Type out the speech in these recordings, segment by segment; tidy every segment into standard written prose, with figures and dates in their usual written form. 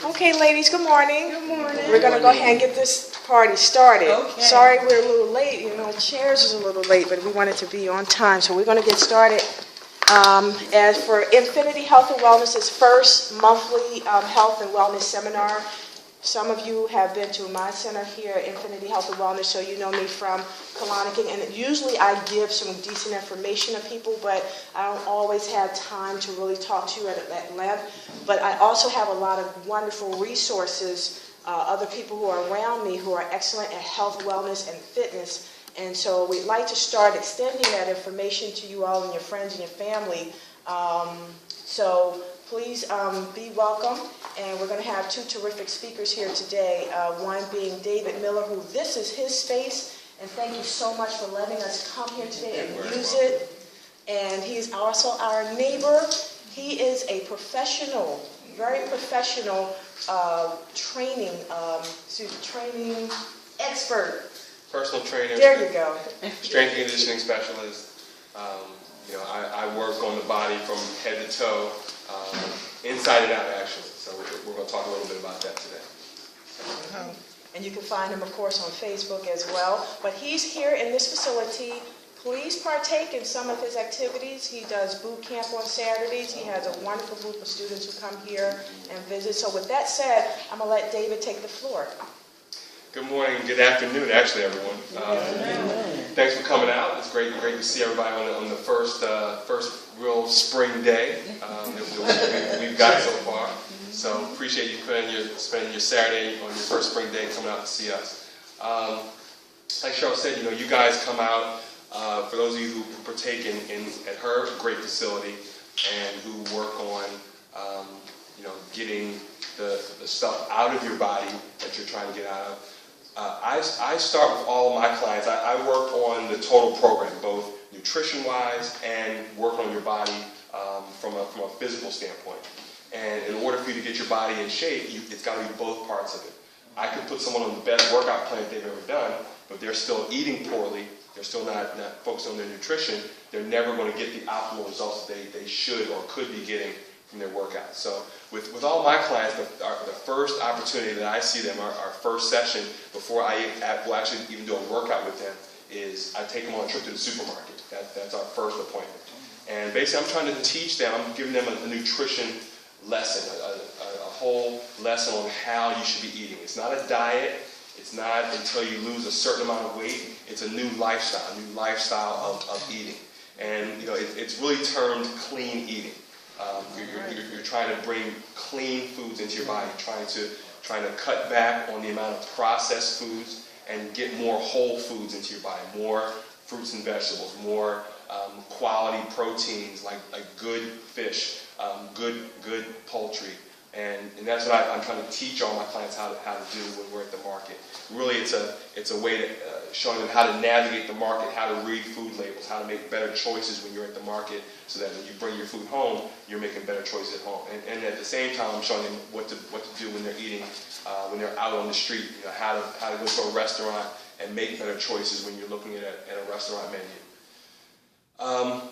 Okay, ladies, good morning. Good morning. We're going to go ahead and get this party started. Okay. Sorry we're a little late. You know, chairs is a little late, but we wanted to be on time. So we're going to get started. As for Infinity Health and Wellness's first monthly health and wellness seminar, some of you have been to my center here at Infinity Health and Wellness, so you know me from Colonic. And usually I give some decent information to people, but I don't always have time to really talk to you at length. But I also have a lot of wonderful resources, other people who are around me who are excellent at health, wellness, and fitness. And so we'd like to start extending that information to you all and your friends and your family. So please be welcome. And we're going to have two terrific speakers here today, one being David Miller, who this is his space. And thank you so much for letting us come here today and use it. And he's also our neighbor. He is a professional, very professional training expert. Personal trainer. There you go. Strength and conditioning specialist. I work on the body from head to toe, inside and out actually. So we're going to talk a little bit about that today. And you can find him, of course, on Facebook as well. But he's here in this facility. Please partake in some of his activities. He does boot camp on Saturdays. He has a wonderful group of students who come here and visit. So with that said, I'm going to let David take the floor. Good morning, good afternoon, actually, everyone. Thanks for coming out. It's great to see everybody on the first real spring day that we've got so far. So appreciate you spending your Saturday on your first spring day coming out to see us. Like Cheryl said, you guys come out. For those of you who partake at her great facility and who work on getting the stuff out of your body that you're trying to get out of. I start with all of my clients. I work on the total program, both nutrition-wise and working on your body from a physical standpoint. And in order for you to get your body in shape, it's got to be both parts of it. I could put someone on the best workout plan they've ever done, but they're still eating poorly, they're still not focused on their nutrition, they're never going to get the optimal results that they should or could be getting from their workouts. So with all my clients, the first opportunity that I see them, our first session, before I will actually even do a workout with them, is I take them on a trip to the supermarket. That's our first appointment. And basically I'm trying to teach them, I'm giving them a nutrition lesson, a whole lesson on how you should be eating. It's not a diet. It's not until you lose a certain amount of weight. It's a new lifestyle of eating. And it's really termed clean eating. You're trying to bring clean foods into your body, trying to cut back on the amount of processed foods and get more whole foods into your body, more fruits and vegetables, more quality proteins like good fish, good poultry. And that's what I'm trying to teach all my clients how to do when we're at the market. Really, it's a way to showing them how to navigate the market, how to read food labels, how to make better choices when you're at the market, so that when you bring your food home, you're making better choices at home. And at the same time, I'm showing them what to do when they're eating, when they're out on the street. How to go to a restaurant and make better choices when you're looking at a restaurant menu.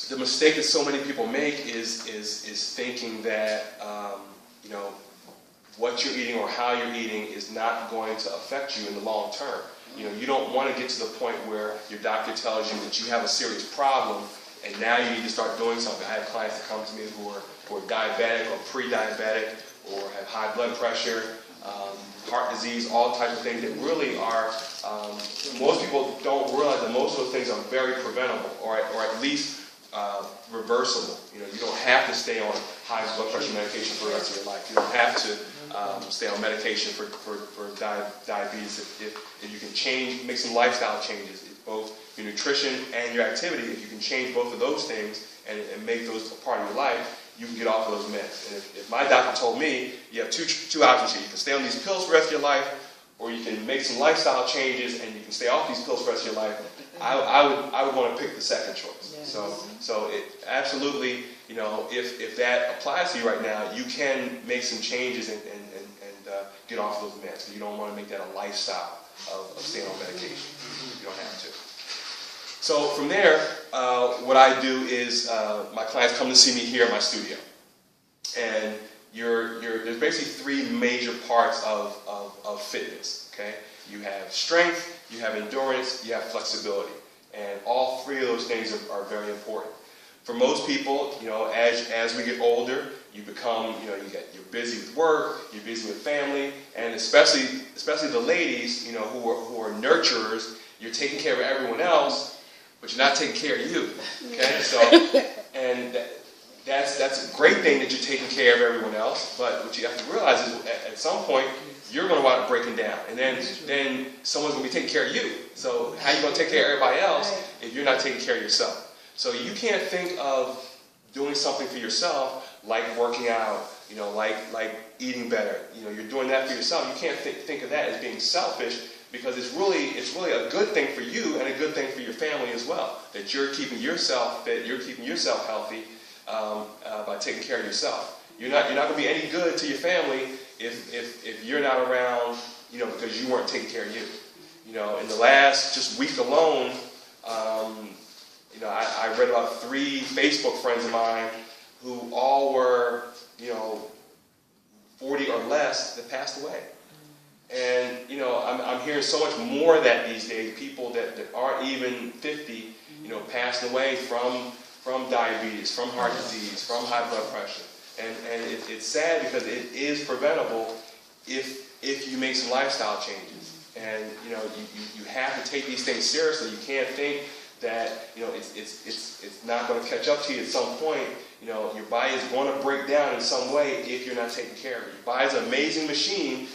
The mistake that so many people make is thinking that what you're eating or how you're eating is not going to affect you in the long term. You don't want to get to the point where your doctor tells you that you have a serious problem and now you need to start doing something. I have clients that come to me who are diabetic or pre-diabetic or have high blood pressure, heart disease, all types of things that really are, most people don't realize that most of those things are very preventable or at least reversible. You don't have to stay on high blood pressure medication for the rest of your life. You don't have to stay on medication for diabetes. If you can make some lifestyle changes, both your nutrition and your activity, if you can change both of those things and make those a part of your life, you can get off of those meds. And if my doctor told me you have two options here, you can stay on these pills for the rest of your life, or you can make some lifestyle changes and you can stay off these pills for the rest of your life, I would want to pick the second choice. Yes. So it absolutely, if that applies to you right now, you can make some changes and get off those meds. You don't want to make that a lifestyle of staying on medication. You don't have to. So from there, what I do is my clients come to see me here at my studio. And there's there's basically three major parts of fitness, okay? You have strength, you have endurance, you have flexibility. And all three of those things are very important. For most people, as we get older, you become, you're busy with work, you're busy with family, and especially the ladies, who are nurturers, you're taking care of everyone else, but you're not taking care of you, okay? So, and that's a great thing that you're taking care of everyone else, but what you have to realize is at some point, you're going to wind up breaking down, and then someone's going to be taking care of you. So how are you going to take care of everybody else if you're not taking care of yourself? So you can't think of doing something for yourself like working out, like eating better. You're doing that for yourself. You can't think of that as being selfish, because it's really a good thing for you and a good thing for your family as well. That you're keeping yourself fit, you're keeping yourself healthy by taking care of yourself. You're not going to be any good to your family if you're not around, because you weren't taking care of you. In the last just week alone, I read about 3 Facebook friends of mine who all were, 40 or less that passed away. And, I'm hearing so much more of that these days. People that aren't even 50, passing away from diabetes, from heart disease, from high blood pressure. And it's sad, because it is preventable if you make some lifestyle changes. And you have to take these things seriously. You can't think that it's not going to catch up to you at some point. Your body is going to break down in some way if you're not taking care of it. Your body's an amazing machine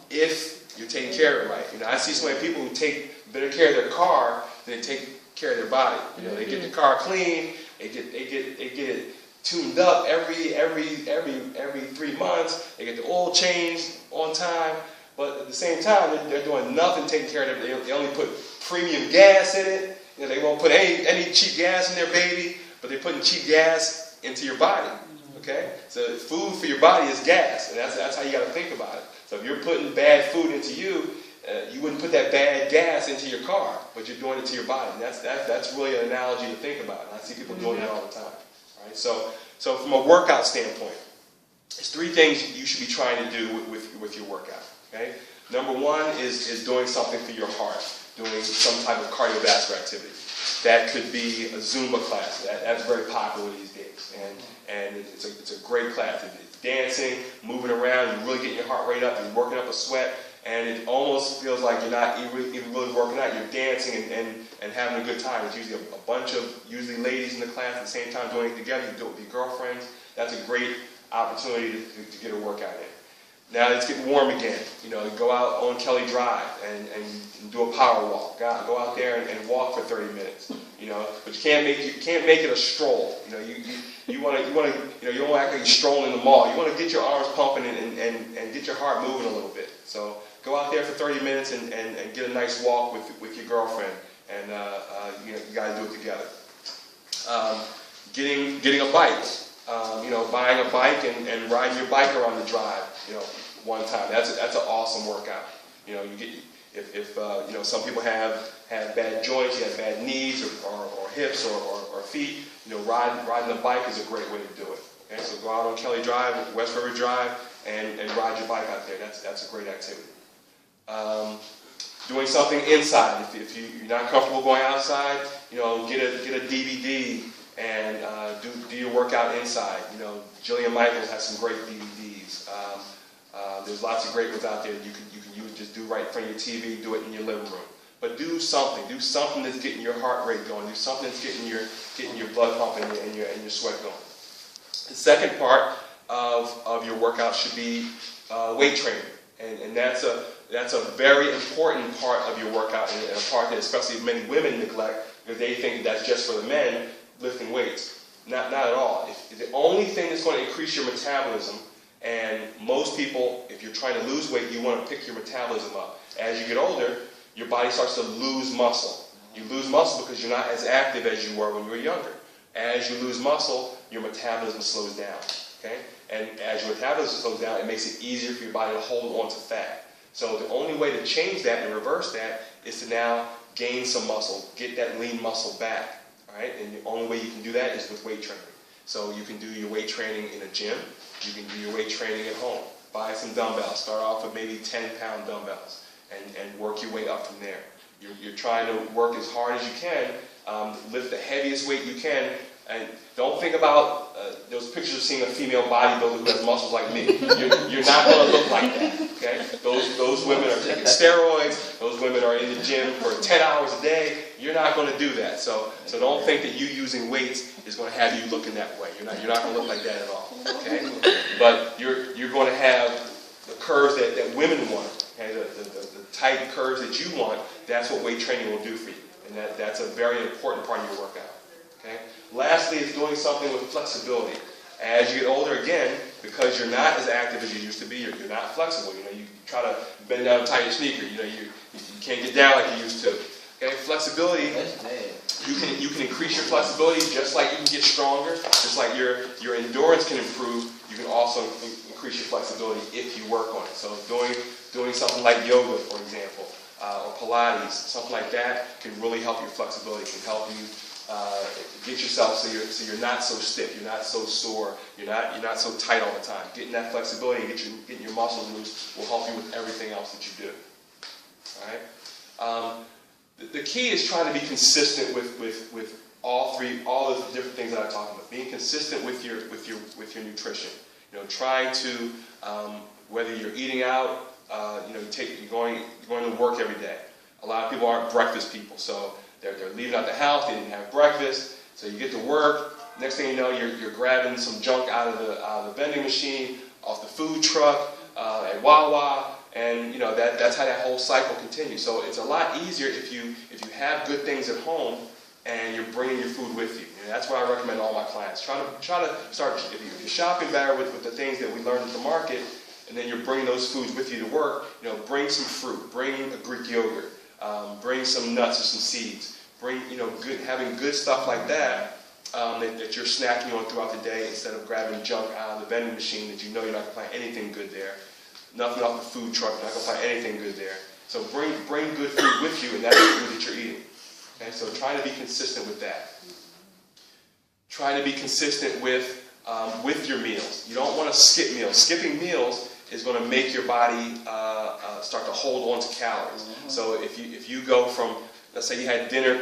if you're taking care of it right. I see so many people who take better care of their car than they take care of their body. They get the car clean, they get it tuned up every 3 months. They get the oil changed on time, but at the same time, they're doing nothing taking care of it. They only put premium gas in it. They won't put any cheap gas in their baby, but they're putting cheap gas into your body. Okay, so food for your body is gas, and that's how you got to think about it. So if you're putting bad food into you, you wouldn't put that bad gas into your car, but you're doing it to your body. And that's really an analogy to think about. And I see people doing it all the time. All right, so from a workout standpoint, there's 3 things you should be trying to do with your workout. Okay, number 1 is doing something for your heart, doing some type of cardiovascular activity. That could be a Zumba class. That's very popular these days, and it's a great class. It's dancing, moving around. You're really getting your heart rate up. You're working up a sweat, and it almost feels like you're not even really working out. You're dancing and having a good time. It's usually a bunch of ladies in the class at the same time doing it together. You do it with your girlfriends. That's a great opportunity to get a workout in. Now it's getting warm again. Go out on Kelly Drive and do a power walk. Go out there and walk for 30 minutes. But you can't make it a stroll. You want to you don't act like you're strolling in the mall. You want to get your arms pumping and get your heart moving a little bit. So go out there for 30 minutes and get a nice walk with your girlfriend, and you guys do it together. Getting a bike. Buying a bike and riding your bike around the drive. One time. That's an awesome workout. You get if some people have bad joints, you have bad knees or hips or feet. Riding a bike is a great way to do it. Okay, so go out on Kelly Drive, West River Drive, and ride your bike out there. That's a great activity. Doing something inside. If you're not comfortable going outside, get a DVD and do your workout inside. Jillian Michaels has some great DVDs. There's lots of great ones out there that you can use. Just do right in front of your TV. Do it in your living room. But do something. Do something that's getting your heart rate going. Do something that's getting your blood pumping and your sweat going. The second part of your workout should be weight training, and that's a very important part of your workout, and a part that especially many women neglect because they think that's just for the men lifting weights. Not at all. If the only thing that's going to increase your metabolism, and most people, if you're trying to lose weight, you want to pick your metabolism up. As you get older, your body starts to lose muscle. You lose muscle because you're not as active as you were when you were younger. As you lose muscle, your metabolism slows down. Okay? And as your metabolism slows down, it makes it easier for your body to hold on to fat. So the only way to change that and reverse that is to now gain some muscle, get that lean muscle back. All right? And the only way you can do that is with weight training. So you can do your weight training in a gym. You can do your weight training at home. buy some dumbbells. Start off with maybe 10-pound dumbbells and work your way up from there. You're trying to work as hard as you can, lift the heaviest weight you can, and don't think about those pictures of seeing a female bodybuilder who has muscles like me. You're not going to look like that, okay? Those women are taking steroids. Those women are in the gym for 10 hours a day. You're not going to do that. So don't think that you using weights is going to have you looking that way. You're not going to look like that at all, okay? But you're going to have the curves that women want, okay? The tight curves that you want. That's what weight training will do for you, and that's a very important part of your workout. Okay? Lastly is doing something with flexibility. As you get older, again, because you're not as active as you used to be, you're not flexible. You try to bend down and tie your sneaker. You can't get down like you used to. Okay? Flexibility. You can increase your flexibility just like you can get stronger, just like your endurance can improve. You can also increase your flexibility if you work on it. So doing something like yoga, for example, or Pilates, something like that can really help your flexibility. Can help you get yourself so you're not so stiff, you're not so sore, you're not so tight all the time. Getting that flexibility and getting your muscles loose will help you with everything else that you do. All right. The key is trying to be consistent with all the different things that I'm talking about. Being consistent with your nutrition. Trying to whether you're eating out, you're going to work every day. A lot of people aren't breakfast people, so they're leaving out the house. They didn't have breakfast, so you get to work. Next thing you know, you're grabbing some junk out of the vending machine, off the food truck, at Wawa. And that's how that whole cycle continues. So it's a lot easier if you have good things at home and you're bringing your food with you. And that's what I recommend all my clients. Try to start, if you're shopping better with the things that we learned at the market, and then you're bringing those foods with you to work. Bring some fruit, bring a Greek yogurt, bring some nuts or some seeds, bring having good stuff like that. That you're snacking on throughout the day instead of grabbing junk out of the vending machine that you're not going to find anything good there. Nothing off the food truck, you're not going to find anything good there. So bring good food with you, and that's the food that you're eating. Okay, so try to be consistent with that. Try to be consistent with your meals. You don't want to skip meals. Skipping meals is going to make your body start to hold on to calories. So if you go from, let's say you had dinner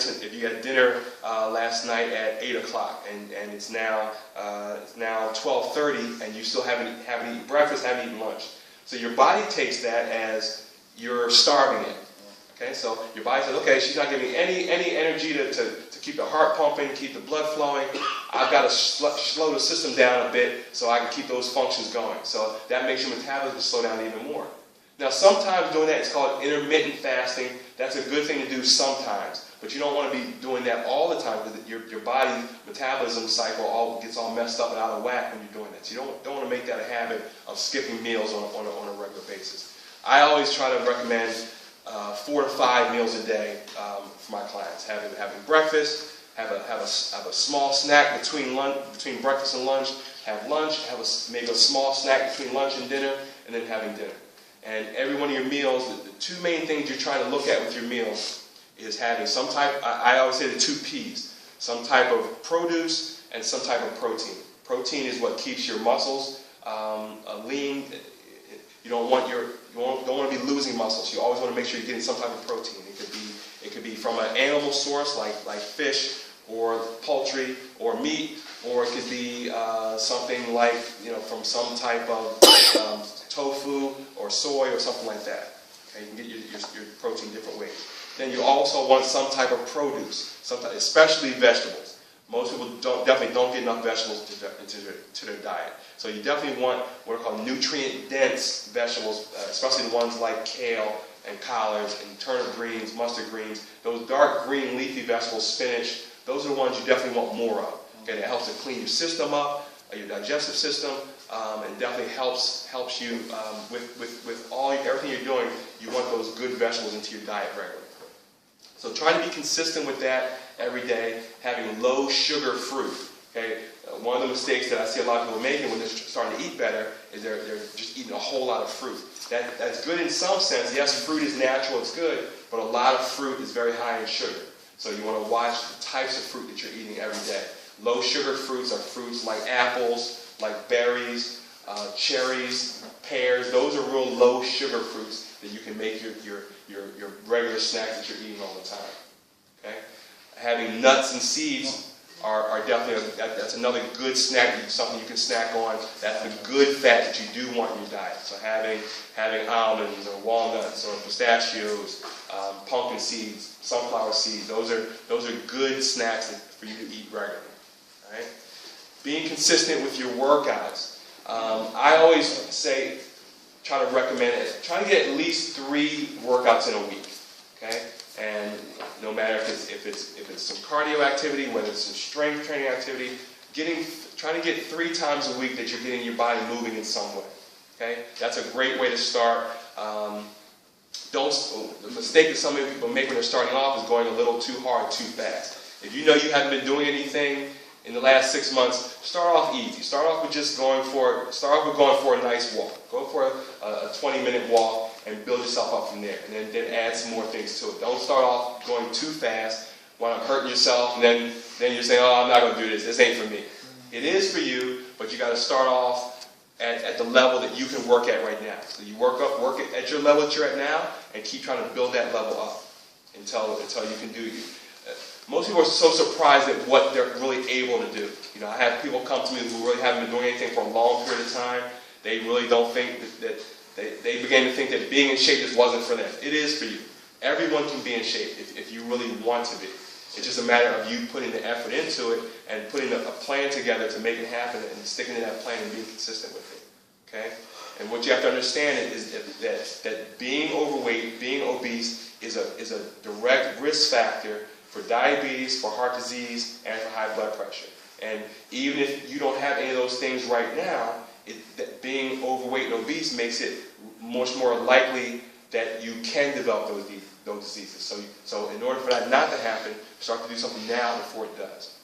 last night at 8 o'clock, and it's now 12:30, and you still haven't eaten breakfast, haven't eaten lunch. So your body takes that as you're starving it. Okay, so your body says, okay, she's not giving me any energy to keep the heart pumping, keep the blood flowing. I've got to slow the system down a bit so I can keep those functions going. So that makes your metabolism slow down even more. Now, sometimes doing that is called intermittent fasting. That's a good thing to do sometimes. But you don't want to be doing that all the time because your body's metabolism cycle gets all messed up and out of whack when you're doing that. So you don't want to make that a habit of skipping meals on a regular basis. I always try to recommend 4 to 5 meals a day for my clients. Having breakfast, have a small snack between breakfast and lunch, have maybe a small snack between lunch and dinner, and then having dinner. And every one of your meals, the two main things you're trying to look at with your meals is having some type, I always say the 2 P's, some type of produce and some type of protein. Protein is what keeps your muscles lean. You don't want to be losing muscles. You always want to make sure you're getting some type of protein. It could be from an animal source like fish or poultry or meat, or it could be something like from some type of tofu or soy or something like that. Okay, you can get your protein different ways. Then you also want some type of produce, especially vegetables. Most people definitely don't get enough vegetables into their diet. So you definitely want what are called nutrient-dense vegetables, especially the ones like kale and collards and turnip greens, mustard greens. Those dark green leafy vegetables, spinach, those are the ones you definitely want more of. Okay, that helps to clean your system up, your digestive system, and definitely helps you with everything you're doing. You want those good vegetables into your diet regularly. So try to be consistent with that every day, having low sugar fruit. Okay, one of the mistakes that I see a lot of people making when they're starting to eat better is they're just eating a whole lot of fruit. That's good in some sense. Yes, fruit is natural, it's good, but a lot of fruit is very high in sugar. So you want to watch the types of fruit that you're eating every day. Low sugar fruits are fruits like apples, like berries, cherries, pears. Those are real low sugar fruits that you can make your regular snacks that you're eating all the time. Okay? Having nuts and seeds are definitely, that's another good snack, something you can snack on. That's the good fat that you do want in your diet. So having almonds or walnuts or pistachios, pumpkin seeds, sunflower seeds, those are good snacks for you to eat regularly. All right? Being consistent with your workouts. I always say, try to recommend it. Try to get at least 3 workouts in a week. Okay? And no matter if it's some cardio activity, whether it's some strength training activity, trying to get 3 times a week that you're getting your body moving in some way. Okay, that's a great way to start. The mistake that some people make when they're starting off is going a little too hard, too fast. If you know you haven't been doing anything in the last 6 months, start off easy. Start off with going for a nice walk. Go for a 20-minute walk and build yourself up from there. And then add some more things to it. Don't start off going too fast, while hurting yourself, and then you're saying, oh, I'm not going to do this. This ain't for me. It is for you, but you got to start off at the level that you can work at right now. So you work at your level that you're at now, and keep trying to build that level up until you can do you. Most people are so surprised at what they're really able to do. You know, I have people come to me who really haven't been doing anything for a long period of time. They really don't think that they began to think that being in shape just wasn't for them. It is for you. Everyone can be in shape if you really want to be. It's just a matter of you putting the effort into it and putting a plan together to make it happen and sticking to that plan and being consistent with it. Okay? And what you have to understand is that being overweight, being obese is a direct risk factor for diabetes, for heart disease, and for high blood pressure. And even if you don't have any of those things right now, that being overweight and obese makes it much more likely that you can develop those diseases. So in order for that not to happen, start to do something now before it does.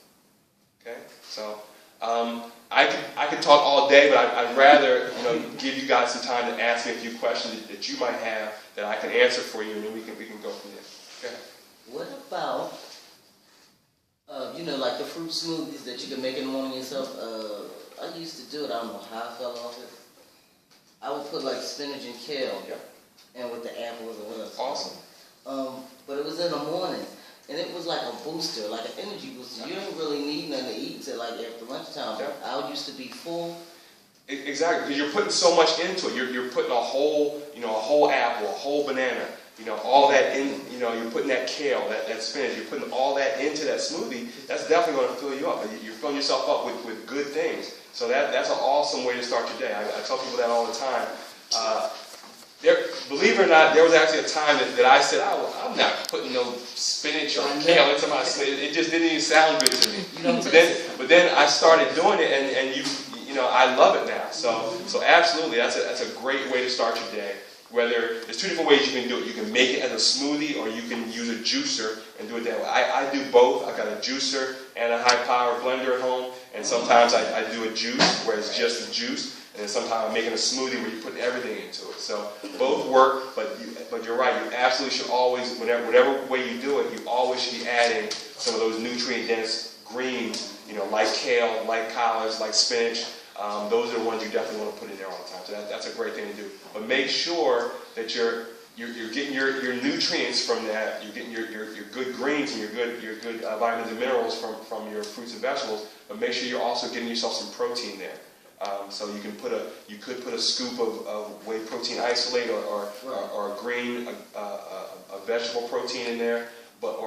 Okay? So I could talk all day, but I'd rather give you guys some time to ask me a few questions that you might have that I can answer for you, and then we can go from there. Okay? What about like the fruit smoothies that you can make in the morning yourself? I used to do it. I don't know how I fell off it. I would put like spinach and kale, and with the apples or whatever. Awesome. But it was in the morning, and it was like a booster, like an energy booster. You don't really need nothing to eat till like after lunchtime. I used to be full. Exactly, because you're putting so much into it. You're putting a whole apple, a whole banana, all that in. You're putting that kale, that spinach. You're putting all that into that smoothie. That's definitely going to fill you up. You're filling yourself up with good things. So that's an awesome way to start your day. I tell people that all the time. Believe it or not, there was actually a time that I said, I'm not putting no spinach or kale into my smoothie. It just didn't even sound good to me. But then I started doing it, and I love it now. So absolutely, that's a great way to start your day. There's 2 different ways you can do it. You can make it as a smoothie, or you can use a juicer and do it that way. I do both. I've got a juicer and a high-powered blender at home, and sometimes I do a juice where it's just the juice, and then sometimes I'm making a smoothie where you put everything into it. So both work, but you're right. You absolutely should always, whatever way you do it, you always should be adding some of those nutrient-dense greens, like kale, like collards, like spinach. Those are the ones you definitely want to put in there all the time. So that's a great thing to do. But make sure that you're getting your nutrients from that. You're getting your good greens and your good vitamins and minerals from your fruits and vegetables. But make sure you're also getting yourself some protein there. So you could put a scoop of whey protein isolate or a green a vegetable protein in there. But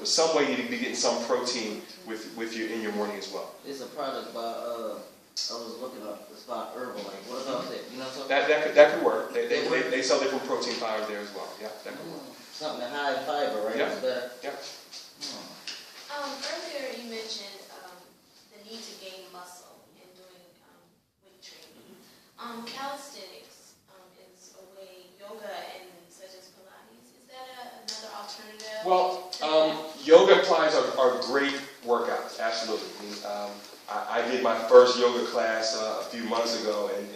some way you need to be getting some protein with you in your morning as well. It's a product by I was looking up. It's by Herbalife. What about that? You know what I'm talking about? That could work. They sell different protein powders there as well. Yeah, that could work. Something high in fiber, right? Yeah. It's better. Yeah. Earlier you mentioned the need to gain muscle in doing weight training. Calisthenics is a way, yoga and such as Pilates. Is that another alternative? Well, yoga Pilates are great workouts. Absolutely. I did my first yoga class a few months ago, and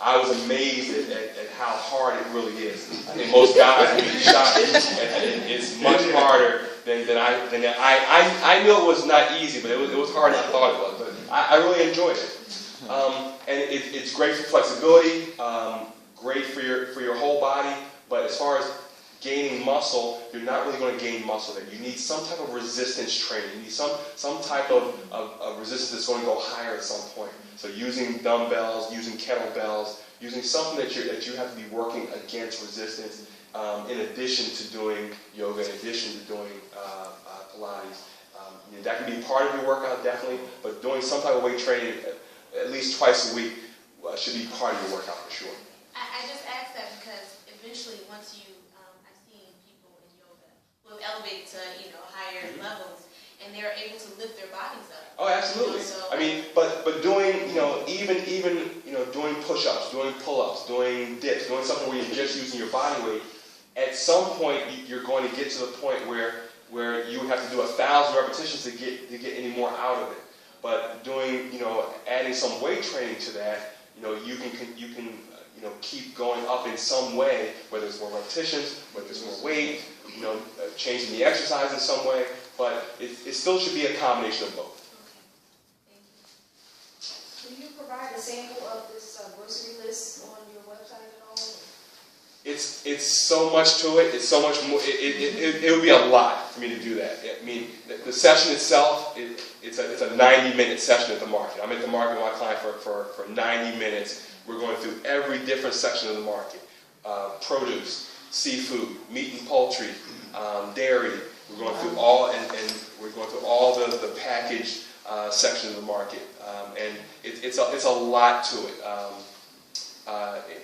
I was amazed at how hard it really is. I think most guys would be shocked. It's much harder than I knew it was not easy, but it was harder than I thought it was. But I really enjoyed it. And it's great for flexibility, great for your whole body. But as far as gaining muscle, you're not really going to gain muscle there. You need some type of resistance training. You need some type of resistance that's going to go higher at some point. So using dumbbells, using kettlebells, using something that you have to be working against resistance, in addition to doing yoga, in addition to doing Pilates. That can be part of your workout, definitely, but doing some type of weight training at least twice a week should be part of your workout for sure. I just asked that because eventually once you, I've seen people in yoga who have elevated to, higher levels, and they're able to lift their bodies up. Oh, absolutely. I mean, but doing, even doing push-ups, doing pull-ups, doing dips, doing something where you're just using your body weight, at some point you're going to get to the point where you have to do 1,000 repetitions to get any more out of it. But doing, adding some weight training to that, you can keep going up in some way, whether it's more repetitions, whether it's more weight, changing the exercise in some way. But it still should be a combination of both. Okay, thank you. Can you provide a sample of this grocery list on your website at all? It's so much to it. It's so much more. It would be a lot for me to do that. I mean, the session itself, it's a 90-minute session at the market. I'm at the market with my client for 90 minutes. We're going through every different section of the market: produce, seafood, meat and poultry, dairy. We're going through all and we're going through all the packaged section of the market, and it's a lot to it.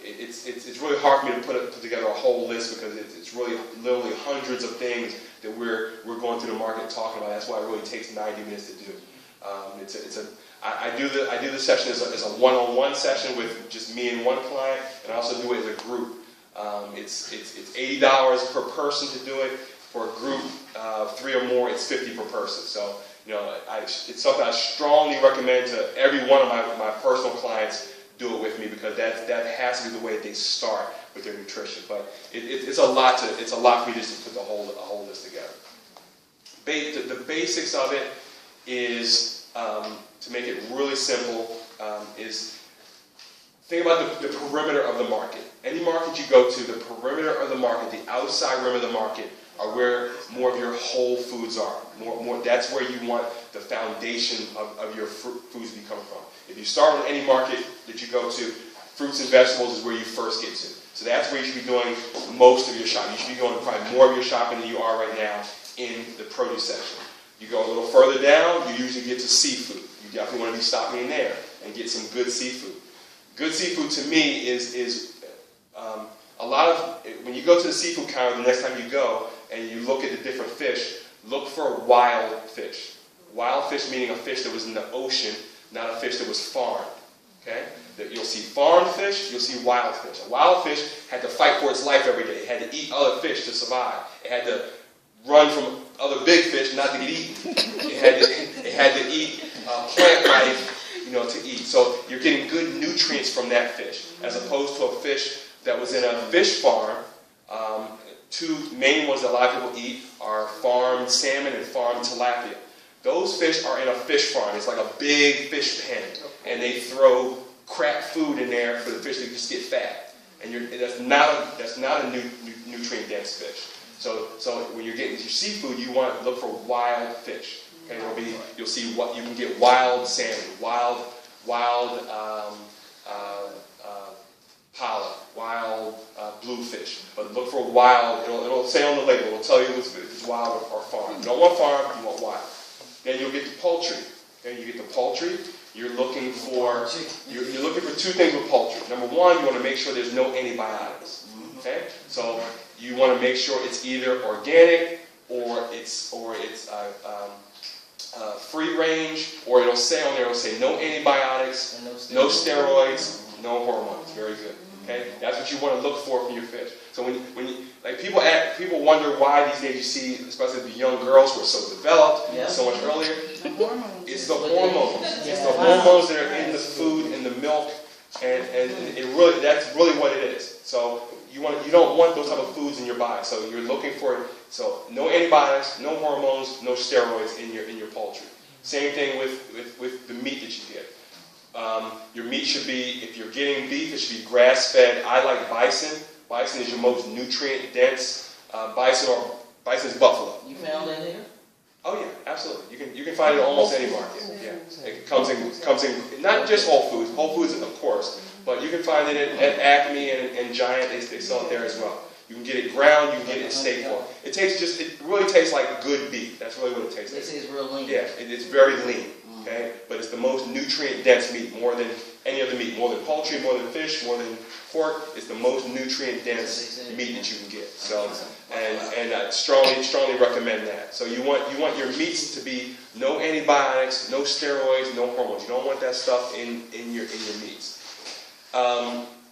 It's really hard for me to put together a whole list because it's really literally hundreds of things that we're going through the market talking about. That's why it really takes 90 minutes to do. I do the session as a one-on-one session with just me and one client, and I also do it as a group. It's $80 per person to do it. For a group 3 or more, it's $50 per person. So it's something I strongly recommend to every one of my personal clients. Do it with me because that has to be the way they start with their nutrition. But it's a lot for me just to put the whole list together. The basics of it is, to make it really simple, is think about the perimeter of the market. Any market you go to, the perimeter of the market, the outside rim of the market, are where more of your whole foods are. That's where you want the foundation of your foods to be coming from. If you start with any market that you go to, fruits and vegetables is where you first get to. So that's where you should be doing most of your shopping. You should be going probably more of your shopping than you are right now in the produce section. You go a little further down, you usually get to seafood. You definitely want to be stopping in there and get some good seafood. Good seafood to me is a lot of, when you go to the seafood counter the next time you go and you look at the different fish, look for wild fish. Wild fish meaning a fish that was in the ocean, not a fish that was farmed. Okay? You'll see farmed fish, you'll see wild fish. A wild fish had to fight for its life every day. It had to eat other fish to survive. It had to run from other big fish not to get eaten. It had to eat plant life, to eat. So you're getting good nutrients from that fish, as opposed to a fish that was in a fish farm. Two main ones that a lot of people eat are farmed salmon and farmed tilapia. Those fish are in a fish farm. It's like a big fish pen, and they throw crap food in there for the fish to just get fat. And that's not a nutrient dense fish. So when you're getting your seafood, you want to look for wild fish. Okay, you'll see what you can get: wild salmon, wild pollock, wild bluefish. But look for wild. It'll say on the label. It'll tell you if it's wild or farm. You don't want farm. You want wild. Then you'll get the poultry. Okay, you get the poultry. You're looking for two things with poultry. Number one, you want to make sure there's no antibiotics. Okay, so you want to make sure it's either organic or it's free range, or it'll say on there, it'll say no antibiotics, no steroids, no hormones. Very good. Okay, that's what you want to look for from your fish. So when you, like people wonder why these days you see, especially the young girls who are so developed, so much earlier. It's the hormones. It's the hormones that are in the food and the milk, and that's really what it is. So you don't want those type of foods in your body. So you're looking for no antibiotics, no hormones, no steroids in your poultry. Same thing with the meat that you get. Your meat should be, if you're getting beef, it should be grass-fed. I like bison. Bison is your most nutrient-dense. Bison is buffalo. You found that here? Oh yeah, absolutely. You can find it at almost any market. Yeah, it comes in not just Whole Foods of course, but you can find it at Acme and Giant. They sell it there as well. You can get it ground. You can get it in steak form. It really tastes like good beef. That's really what it tastes like. They say it's real lean. Yeah, it's very lean. Okay, but it's the most nutrient-dense meat, more than any other meat, more than poultry, more than fish, more than pork. It's the most nutrient-dense meat that you can get. So, and I strongly recommend that. So you want your meats to be no antibiotics, no steroids, no hormones. You don't want that stuff in your meats.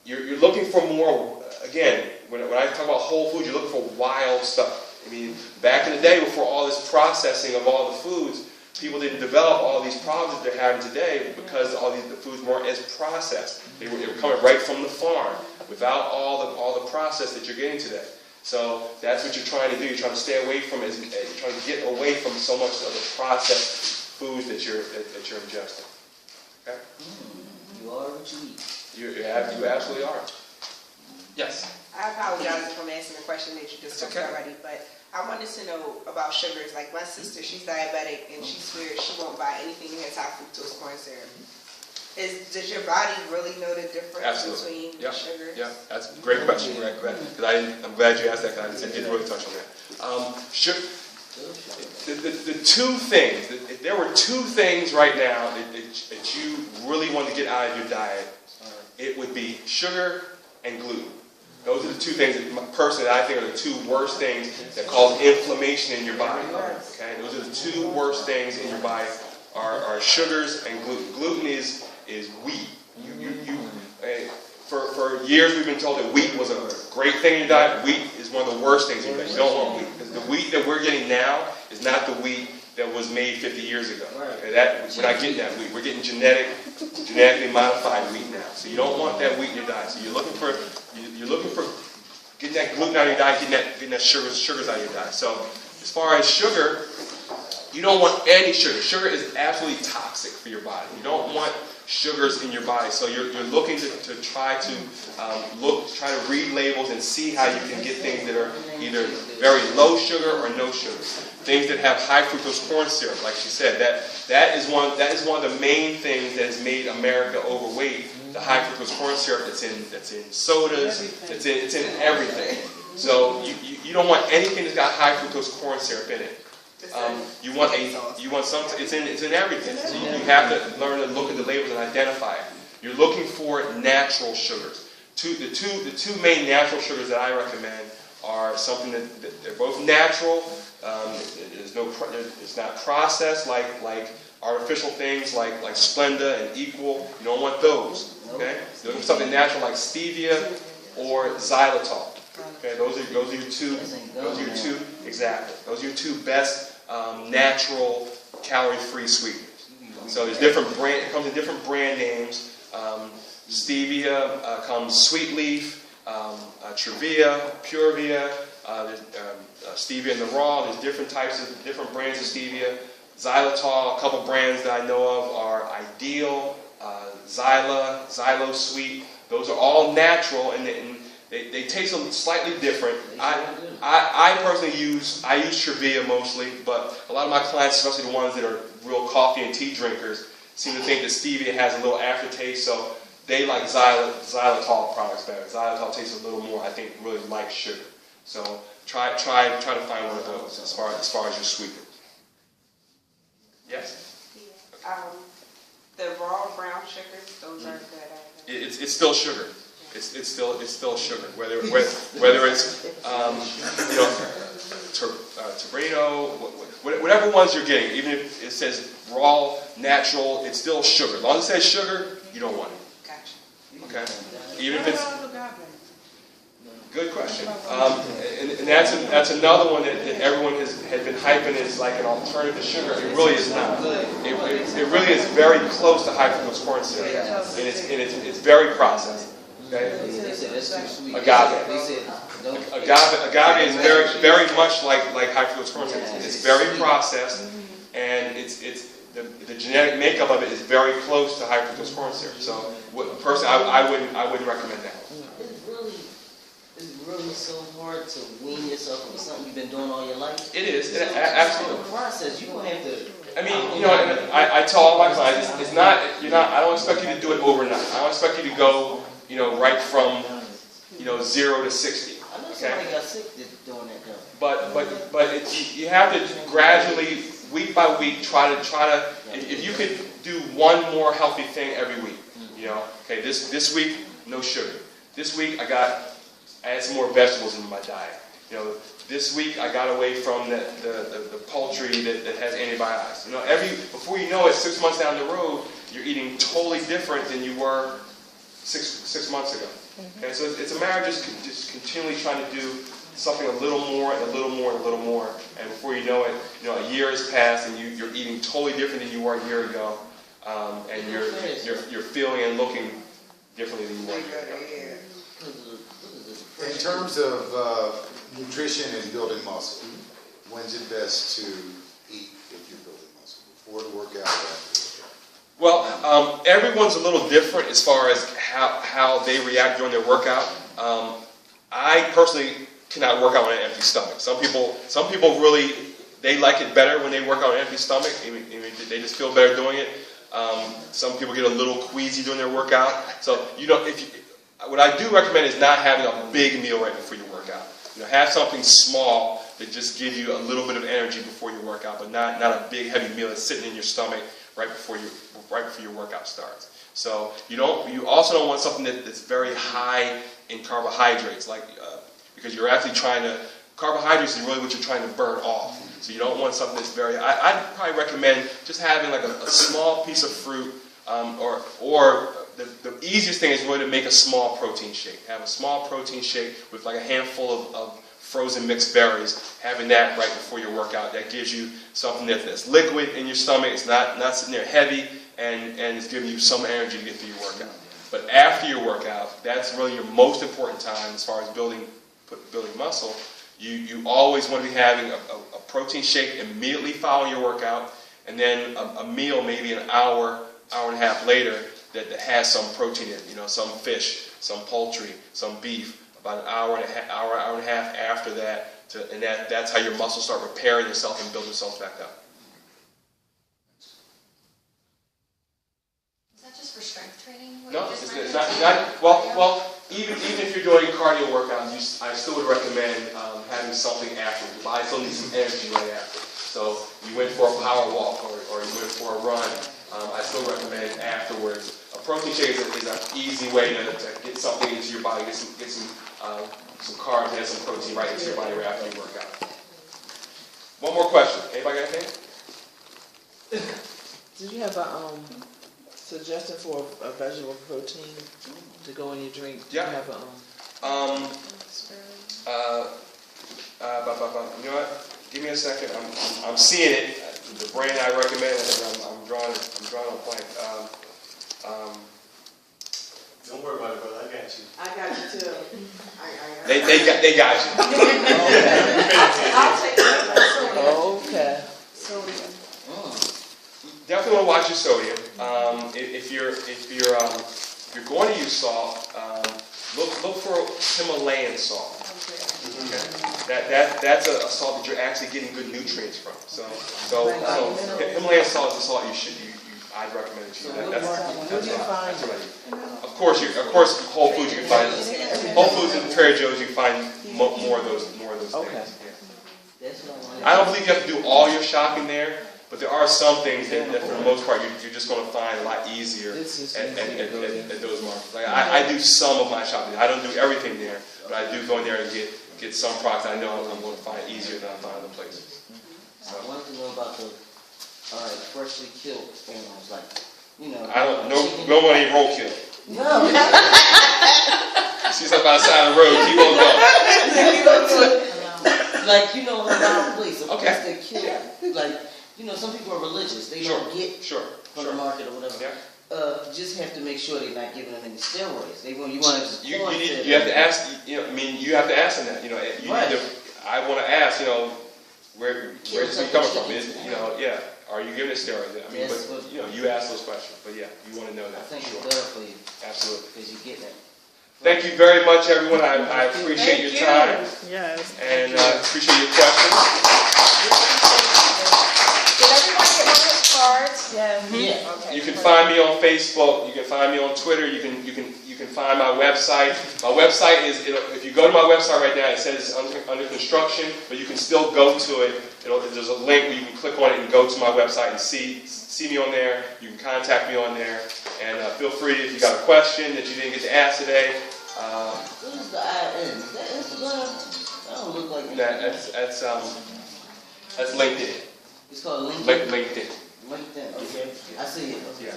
You're looking for more. Again, when I talk about whole foods, you're looking for wild stuff. I mean, back in the day, before all this processing of all the foods, people didn't develop all these problems that they're having today because the foods weren't as processed. They were coming right from the farm without all the process that you're getting today. So that's what you're trying to do. You're trying to stay away from you're trying to get away from so much of the processed foods that you're ingesting. Okay? You are what you eat. You absolutely are. Yes. I apologize if I'm asking a question that you discussed okay. already, but I wanted to know about sugars. Like my sister, she's diabetic, and she swears she won't buy anything that has high fructose corn syrup. Does your body really know the difference between sugars? Yeah, that's a great question. I'm glad you asked that because I didn't really touch on that. The two things, if there were two things right now that you really want to get out of your diet, it would be sugar and gluten. Those are the two things that personally I think are the two worst things that cause inflammation in your body. Okay, those are the two worst things in your body are sugars and gluten. Gluten is wheat. For years we've been told that wheat was a great thing in your diet. Wheat is one of the worst things in your diet. You don't want wheat. Because the wheat that we're getting now is not the wheat that was made 50 years ago. Okay, we're not getting that wheat. We're getting genetically modified wheat now. So you don't want that wheat in your diet. So you're looking for getting that gluten out of your diet, getting that sugars out of your diet. So as far as sugar, you don't want any sugar. Sugar is absolutely toxic for your body. You don't want sugars in your body. So you're looking to try to read labels and see how you can get things that are either very low sugar or no sugar. Things that have high fructose corn syrup, like she said, that is one of the main things that has made America overweight. The high fructose corn syrup that's in sodas, it's in everything. So you don't want anything that's got high fructose corn syrup in it. You want something. It's in everything. So you have to learn to look at the labels and identify it. You're looking for natural sugars. The two main natural sugars that I recommend are something that they're both natural. It's not processed like artificial things like Splenda and Equal. You don't want those. Okay, you're looking for something natural like stevia or xylitol. Okay, those are your two. Exactly. Those are your two best natural calorie-free sweeteners. So there's different brand. It comes in different brand names. Stevia comes Sweet Leaf, Trevia, Purevia. There's stevia in the raw. There's different brands of stevia. Xylitol, a couple brands that I know of are Ideal, Xyla, Xylo Sweet. Those are all natural and they taste slightly different. I personally use Trevia mostly, but a lot of my clients, especially the ones that are real coffee and tea drinkers, seem to think that stevia has a little aftertaste, so they like xylitol products better. Xylitol tastes a little more, I think, really like sugar. So try to find one of those as far as your sweeteners. Yes. The raw brown sugars, those are good. It's still sugar. It's still sugar. Whether it's Torino, whatever ones you're getting, even if it says raw, natural, it's still sugar. As long as it says sugar, you don't want it. Gotcha. Okay. Even if it's good question. And that's another one that everyone has been hyping as like an alternative to sugar. It really is not. It really is very close to high fructose corn syrup, and it's very processed. Okay. Agave is very much like high fructose corn syrup. It's very processed, and the genetic makeup of it is very close to high fructose corn syrup. So, personally, I wouldn't recommend that. It's really so hard to wean yourself from something you've been doing all your life. It is, So absolutely. the process, you're gonna have to. I mean, you know, and I tell all my clients, it's not, I don't expect you to do it overnight. I don't expect you to go, right from, 0 to 60. I know somebody got sick doing that though. But you have to gradually, week by week, try to. If you could do one more healthy thing every week, okay, this week no sugar. This week I add some more vegetables in my diet. This week I got away from the poultry that has antibiotics. Before you know it, 6 months down the road, you're eating totally different than you were six months ago. Okay, so it's a matter of just continually trying to do something a little more and a little more and a little more, and before you know it, a year has passed and you're eating totally different than you were a year ago, and you're feeling and looking differently than you were a year ago. In terms of nutrition and building muscle, when's it best to eat if you're building muscle? Before the workout or after the workout? Well, everyone's a little different as far as how they react during their workout. I personally cannot work out on an empty stomach. Some people really, they like it better when they work out on an empty stomach. They just feel better doing it. Some people get a little queasy during their workout. So what I do recommend is not having a big meal right before you work out. Have something small that just gives you a little bit of energy before your workout, but not a big heavy meal that's sitting in your stomach right before your workout starts. So you also don't want something that's very high in carbohydrates, because you're actually carbohydrates is really what you're trying to burn off. So you don't want something that's very. I'd probably recommend just having like a small piece of fruit, or the easiest thing is really to make a small protein shake. Have a small protein shake with like a handful of frozen mixed berries. Having that right before your workout, that gives you something that's liquid in your stomach. It's not sitting there heavy, and it's giving you some energy to get through your workout. But after your workout, that's really your most important time as far as building muscle. You always want to be having a protein shake immediately following your workout, and then a meal maybe an hour and a half later that has some protein in it, some fish, some poultry, some beef, about an hour and a half after that, and that's how your muscles start repairing themselves and build themselves back up. Is that just for strength training? No, it's not. Well, even if you're doing cardio workouts, I still would recommend having something after. Your body still needs some energy right after. So you went for a power walk or you went for a run. I still recommend afterwards. A protein shake is an easy way to get something into your body, get some carbs and some protein right into your body right after you work out. One more question. Anybody got anything? Did you have a suggestion for a vegetable protein to go in your drink? Yeah. Do you have You know what? Give me a second. I'm seeing it. The brand I recommend, and I'm drawing a blank. Don't worry about it, brother. I got you. I got you too. They got you. I'll take that. Okay. Sodium. Definitely want to watch your sodium. If you're going to use salt, look for Himalayan salt. Okay. That's a salt that you're actually getting good nutrients from. So Himalayan salt is the salt I'd recommend that you use. That's what I use. Of course, Whole Foods you can find. Whole Foods and Trader Joe's you can find more of those Okay. things. Yeah. I don't believe you have to do all your shopping there, but there are some things that for the most part you're just going to find a lot easier at those markets. Like I do some of my shopping. I don't do everything there, but I do go in there and get some products I know I'm going to find easier than I find other places. I wanted to know about the freshly killed animals, I don't. No one ain't roadkill. No. You see something outside the road, keep on going. Halal place, a place Okay. that kill. Some people are religious. They don't get from the market or whatever. Yeah. Just have to make sure they're not giving them any steroids. You want to You have to ask. You have to ask them that. I want to ask. Where's it coming from? Are you giving it steroids? I mean, Yes, but, you know, you ask those questions, but yeah, you want to know I that for think sure. it's better for you, Absolutely. because you're getting it. Thank you very much, everyone. I appreciate your time Yes. and appreciate your questions. Did everyone get one of his cards? Yeah. Yeah. Okay. You can find me on Facebook. You can find me on Twitter. You can find my website. My website is, if you go to my website right now, it says it's under construction, but you can still go to it. There's a link where you can click on it and go to my website and see me on there. You can contact me on there, and feel free if you got a question that you didn't get to ask today. What is the IN? Is that Instagram? That don't look like That's LinkedIn. It's called LinkedIn. LinkedIn. LinkedIn, okay. I see it. Yeah.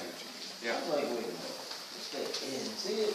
Yeah. I'm like, wait a minute. What's that N? See it?